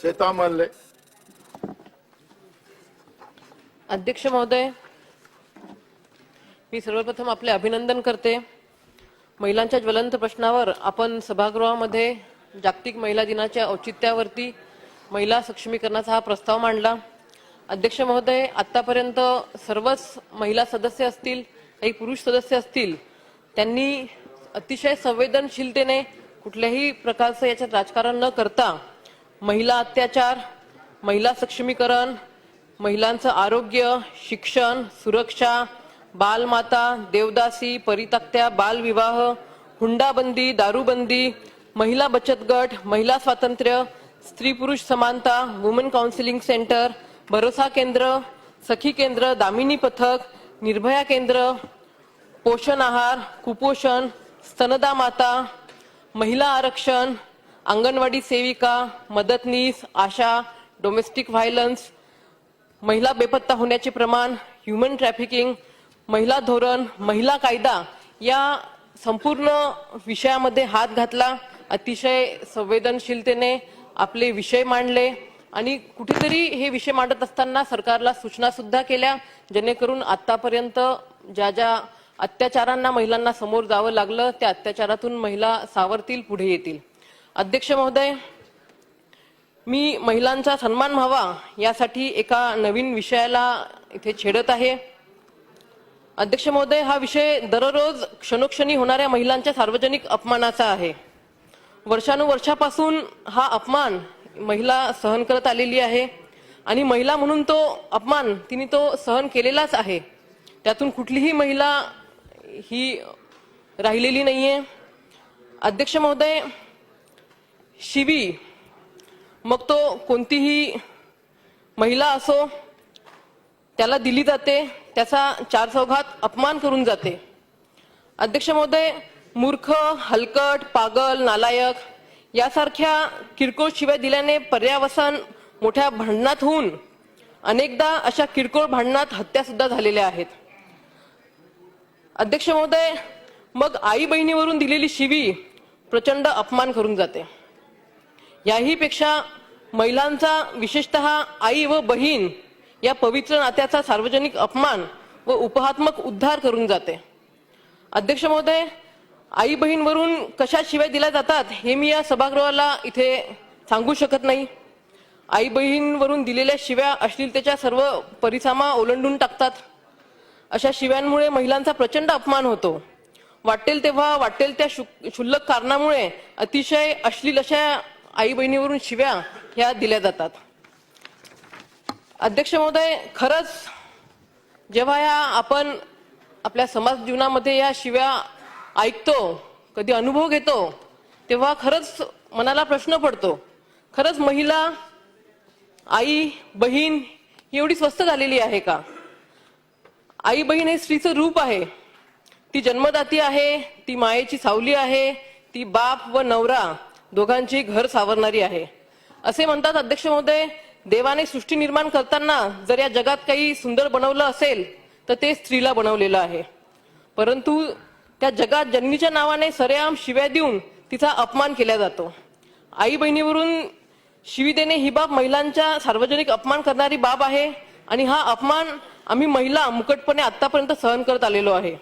श्वेता मल्ले। अध्यक्ष महोदय, मी सर्वप्रथम आपले अभिनंदन करते। महिलांच्या ज्वलंत प्रश्नावर आपण सभागृहामध्ये जागतिक महिला दिनाच्या औचित्यावरती महिला सक्षमीकरणाचा हा प्रस्ताव मांडला। अध्यक्ष महोदय, आतापर्यंत सर्वच महिला सदस्य असतील, काही पुरुष सदस्य असतील, त्यांनी अतिशय संवेदनशीलतेने कुठल्याही प्रकारचं याच्यात राजकारण न करता महिला अत्याचार, महिला सक्षमीकरण, महिलांचं आरोग्य, शिक्षण, सुरक्षा, बालमाता, देवदासी, परितक्त्या, बालविवाह, हुंडाबंदी, दारूबंदी, महिला बचत गट, महिला स्वातंत्र्य, स्त्री पुरुष समानता, वुमन काउन्सिलिंग सेंटर, भरोसा केंद्र, सखी केंद्र, दामिनी पथक, निर्भया केंद्र, पोषण आहार, कुपोषण, स्तनदा माता, महिला आरक्षण, अंगणवाडी सेविका, मदतनीस, आशा, डोमेस्टिक व्हायलन्स, महिला बेपत्ता होण्याचे प्रमाण, ह्युमन ट्रॅफिकिंग, महिला धोरण, महिला कायदा या संपूर्ण विषयामध्ये हात घातला। अतिशय संवेदनशीलतेने आपले विषय मांडले आणि कुठेतरी हे विषय मांडत असताना सरकारला सूचना सुद्धा केल्या, जेणेकरून आतापर्यंत ज्या ज्या अत्याचारांना महिलांना समोर जावं लागलं त्या अत्याचारातून महिला सावरतील, पुढे येतील। अध्यक्ष महोदय, मी महिलांचा सन्मान व्हावा यासाठी एका नवीन विषयाला इथे छेडत आहे। अध्यक्ष महोदय, हा विषय दररोज क्षणोक्षणी होणाऱ्या महिलांच्या सार्वजनिक अपमानाचा आहे। वर्षानुवर्षापासून हा अपमान महिला सहन करत आलेली आहे आणि महिला म्हणून तो अपमान तिने तो सहन केलेलाच आहे। त्यातून कुठलीही महिला ही राहिलेली नाहीये। अध्यक्ष महोदय, शिवी मग तो कोणतीही महिला असो त्याला दिली जाते, त्याचा चार चौघात अपमान करून जाते। अध्यक्ष महोदय, मूर्ख, हलकट, पागल, नालायक यासारख्या किरकोळ शिव्या दिल्याने पर्यावसान मोठ्या भांडणात होऊन अनेकदा अशा किरकोळ भांडणात हत्या सुद्धा झालेल्या आहेत। अध्यक्ष महोदय, मग आई बहिणीवरून दिलेली शिवी प्रचंड अपमान करून जाते। याही पेक्षा महिलांचा, विशेषतः आई व बहीण या पवित्र नात्याचा सार्वजनिक अपमान व उपहात्मक उद्धार करून जाते। अध्यक्ष महोदय, आई बहीणवरून कशा शिव्या दिल्या जातात हे मी या सभागृहाला इथे सांगू शकत नाही। आई बहीणवरून दिलेल्या शिव्या अश्लीलतेच्या सर्व परिसीमा ओलांडून टाकतात। अशा शिव्यांमुळे महिलांचा प्रचंड अपमान होतो। वाटेल तेव्हा वाटेल त्या क्षुल्लक कारणामुळे अतिशय अश्लील अशा आई बहिणीवरून शिव्या ह्या दिल्या जातात। अध्यक्ष महोदय, खरंच जेव्हा या आपण आपल्या समाज जीवनामध्ये या शिव्या ऐकतो, कधी अनुभव घेतो, तेव्हा खरंच मनाला प्रश्न पडतो, खरंच महिला, आई, बहीण एवढी स्वस्त झालेली आहे का? आई बहीण हे स्त्रीचं रूप आहे। ती जन्मदाती आहे, ती मायेची सावली आहे, ती बाप व नवरा दोघांची घर सावरणारी आहे। असे म्हणतात अध्यक्ष महोदय, देवाने सृष्टी निर्माण करताना जर या जगात काही सुंदर बनवलं असेल तर ते स्त्रीला बनवलेलं आहे, परंतु त्या जगात जन्मीच्या नावाने सरेआम शिव्या देऊन तिचा अपमान केला जातो। आई बहिणीवरून शिवी देणे ही बाब महिलांच्या सार्वजनिक अपमान करणारी बाब आहे आणि हा अपमान आम्ही महिला मुकटपणे आतापर्यंत सहन करत आलेलो आहे।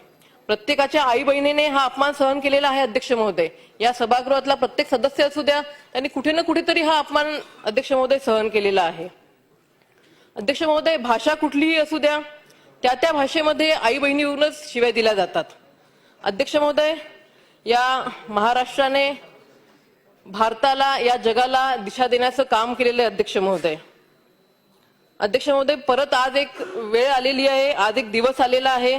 प्रत्येकाच्या आई बहिणीने हा अपमान सहन केलेला आहे। अध्यक्ष महोदय, या सभागृहातला प्रत्येक सदस्य असू द्या, त्यांनी कुठे ना कुठेतरी हा अपमान अध्यक्ष महोदय सहन केलेला आहे। अध्यक्ष महोदय, भाषा कुठलीही असू द्या, त्या त्या भाषेमध्ये आई बहिणीवरूनच शिव्या दिल्या जातात। अध्यक्ष महोदय, या महाराष्ट्राने भारताला, या जगाला दिशा देण्याचं काम केलेलं आहे। अध्यक्ष महोदय, अध्यक्ष महोदय, परत आज एक वेळ आलेली आहे, आज एक दिवस आलेला आहे।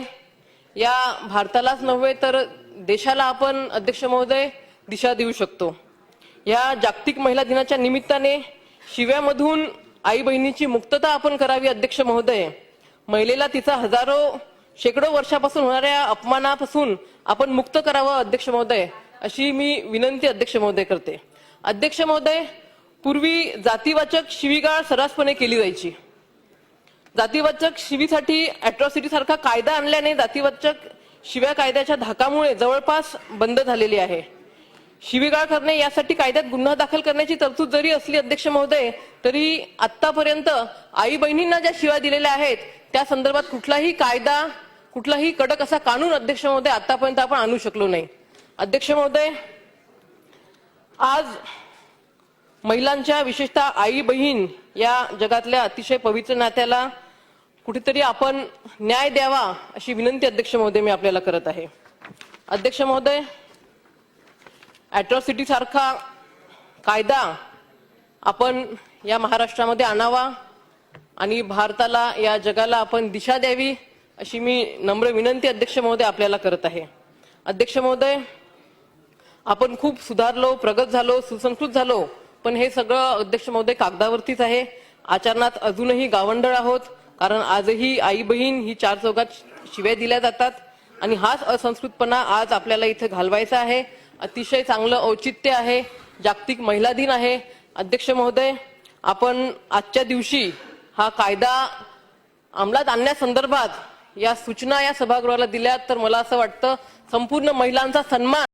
या भारतालाच नव्हे तर देशाला आपण अध्यक्ष महोदय दिशा देऊ शकतो। या जागतिक महिला दिनाच्या निमित्ताने शिव्यामधून आई बहिणीची मुक्तता आपण करावी। अध्यक्ष महोदय, महिलेला तिचा शेकडो वर्षापासून होणाऱ्या अपमानापासून आपण मुक्त करावं अध्यक्ष महोदय, अशी मी विनंती अध्यक्ष महोदय करते। अध्यक्ष महोदय, पूर्वी जातीवाचक शिवीगाळ सर्रासपणे केली जायची। जातीवाचक शिवीसाठी अॅट्रॉसिटी सारखा कायदा आणल्याने जातीवाचक शिव्या कायद्याच्या धाकामुळे जवळपास बंद झालेली आहे। शिवीगाळ करणे यासाठी कायद्यात गुन्हा दाखल करण्याची तरतूद जरी असली अध्यक्ष महोदय, तरी आतापर्यंत आई बहिणींना ज्या शिव्या दिलेल्या आहेत त्या संदर्भात कुठलाही कायदा, कुठलाही कडक असा कानून अध्यक्ष महोदय आतापर्यंत आपण आणू शकलो नाही. अध्यक्ष महोदय, आज महिलांच्या, विशेषतः आई बहीण या जगातल्या अतिशय पवित्र नात्याला कुठेतरी आपण न्याय द्यावा अशी विनंती अध्यक्ष महोदय मी आपल्याला करत आहे. अध्यक्ष महोदय, अॅट्रॉसिटी सारखा कायदा आपण या महाराष्ट्रामध्ये आणावा आणि भारताला, या जगाला आपण दिशा द्यावी अशी मी नम्र विनंती अध्यक्ष महोदय आपल्याला करत आहे. अध्यक्ष महोदय, आपण खूप सुधारलो, प्रगत झालो, सुसंस्कृत झालो, पण हे सगळं अध्यक्ष महोदय कागदावरतीच आहे. आचरणात अजूनही गावंढळ आहोत, कारण आजही आई बहीण ही चार चौघात शिव्या दिल्या जातात आणि हाच असंस्कृतपणा आज आपल्याला इथे घालवायचा आहे. अतिशय चांगलं औचित्य आहे, जागतिक महिला दिन आहे. अध्यक्ष महोदय, आपण आजच्या दिवशी हा कायदा अंमलात आणण्यासंदर्भात या सूचना या सभागृहाला दिल्या, तर मला असं वाटतं संपूर्ण महिलांचा सन्मान